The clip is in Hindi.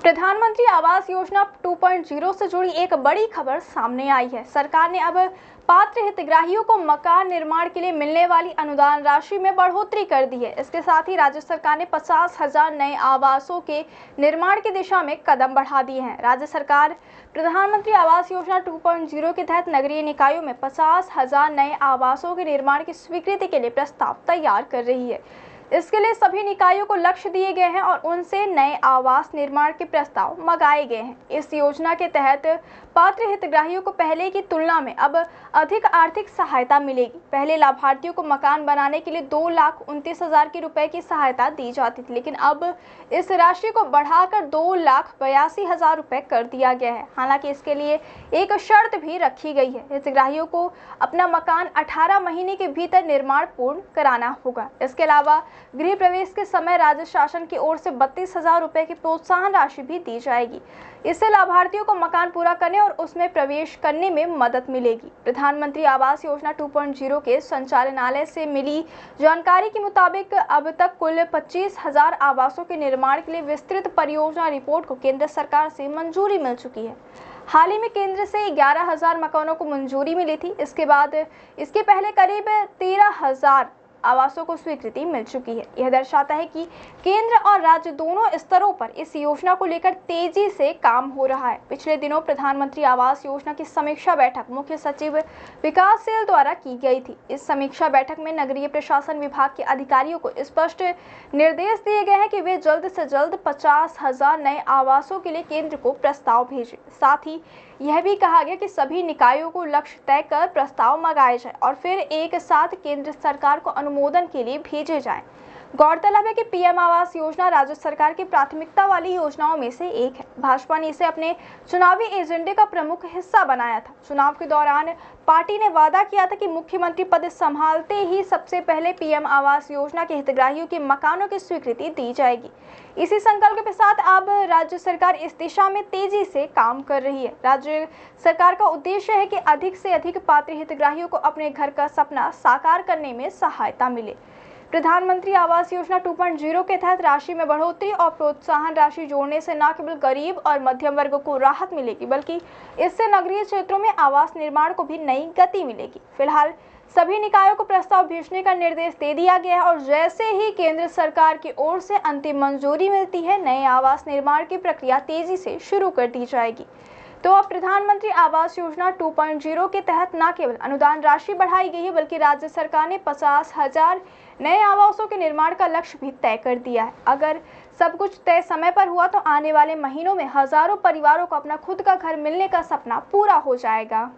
प्रधानमंत्री आवास योजना 2.0 से जुड़ी एक बड़ी खबर सामने आई है। सरकार ने अब पात्र हितग्राहियों को मकान निर्माण के लिए मिलने वाली अनुदान राशि में बढ़ोतरी कर दी है। इसके साथ ही राज्य सरकार ने 50,000 नए आवासों के निर्माण की दिशा में कदम बढ़ा दिए हैं। राज्य सरकार प्रधानमंत्री आवास योजना 2.0 के तहत नगरीय निकायों में 50,000 नए आवासों के निर्माण की स्वीकृति के लिए प्रस्ताव तैयार कर रही है। इसके लिए सभी निकायों को लक्ष्य दिए गए हैं और उनसे नए आवास निर्माण के प्रस्ताव मंगाए गए हैं। इस योजना के तहत पात्र हितग्राहियों को पहले की तुलना में अब अधिक आर्थिक सहायता मिलेगी। पहले लाभार्थियों को मकान बनाने के लिए 2,29,000 रुपए की सहायता दी जाती थी, लेकिन अब इस राशि को बढ़ाकर 2,82,000 रुपए कर दिया गया है। हालांकि इसके लिए एक शर्त भी रखी गई है। हितग्राहियों को अपना मकान 18 महीने के भीतर निर्माण पूर्ण कराना होगा। इसके अलावा गृह प्रवेश के समय राज्य शासन की ओर से 32,000 रुपए की प्रोत्साहन राशि भी दी जाएगी। इससे लाभार्थियों को मकान पूरा करने और उसमें प्रवेश करने में मदद मिलेगी। प्रधानमंत्री आवास योजना 2.0 के संचालनालय से मिली जानकारी के मुताबिक अब तक कुल 25,000 आवासों के निर्माण के लिए विस्तृत परियोजना रिपोर्ट को केंद्र सरकार से मंजूरी मिल चुकी है। हाल ही में केंद्र से 11,000 मकानों को मंजूरी मिली थी। इसके पहले करीब 13,000 आवासों को स्वीकृति मिल चुकी है। यह दर्शाता है कि केंद्र और राज्य दोनों स्तरों पर इस योजना को लेकर तेजी से काम हो रहा है। पिछले दिनों प्रधानमंत्री आवास योजना की समीक्षा बैठक मुख्य सचिव विकास सेल द्वारा की गई थी। इस समीक्षा बैठक में नगरीय प्रशासन विभाग के अधिकारियों को स्पष्ट निर्देश दिए गए हैं कि वे जल्द से जल्द 50,000 नए आवासों के लिए केंद्र को प्रस्ताव भेजें। साथ ही यह भी कहा गया कि सभी निकायों को लक्ष्य तय कर प्रस्ताव मंगाए जाए और फिर एक साथ केंद्र सरकार को अनुमोदन के लिए भेजे जाएं। गौरतलब है कि पीएम आवास योजना राज्य सरकार की प्राथमिकता वाली योजनाओं में से एक है। भाजपा ने इसे अपने चुनावी एजेंडे का प्रमुख हिस्सा बनाया था। चुनाव के दौरान पार्टी ने वादा किया था कि मुख्यमंत्री पद संभालते ही सबसे पहले पीएम आवास योजना के हितग्राहियों के मकानों की स्वीकृति दी जाएगी। इसी संकल्प के साथ अब राज्य सरकार इस दिशा में तेजी से काम कर रही है। राज्य सरकार का उद्देश्य है कि अधिक से अधिक पात्र हितग्राहियों को अपने घर का सपना साकार करने में सहायता मिले। प्रधानमंत्री आवास योजना 2.0 के तहत राशि में बढ़ोतरी और प्रोत्साहन राशि जोड़ने से न केवल गरीब और मध्यम वर्ग को राहत मिलेगी, बल्कि इससे नगरीय क्षेत्रों में आवास निर्माण को भी नई गति मिलेगी। फिलहाल सभी निकायों को प्रस्ताव भेजने का निर्देश दे दिया गया है और जैसे ही केंद्र सरकार की ओर से अंतिम मंजूरी मिलती है, नए आवास निर्माण की प्रक्रिया तेजी से शुरू कर दी जाएगी। तो अब प्रधानमंत्री आवास योजना 2.0 के तहत न केवल अनुदान राशि बढ़ाई गई है, बल्कि राज्य सरकार ने 50,000 नए आवासों के निर्माण का लक्ष्य भी तय कर दिया है। अगर सब कुछ तय समय पर हुआ तो आने वाले महीनों में हजारों परिवारों को अपना खुद का घर मिलने का सपना पूरा हो जाएगा।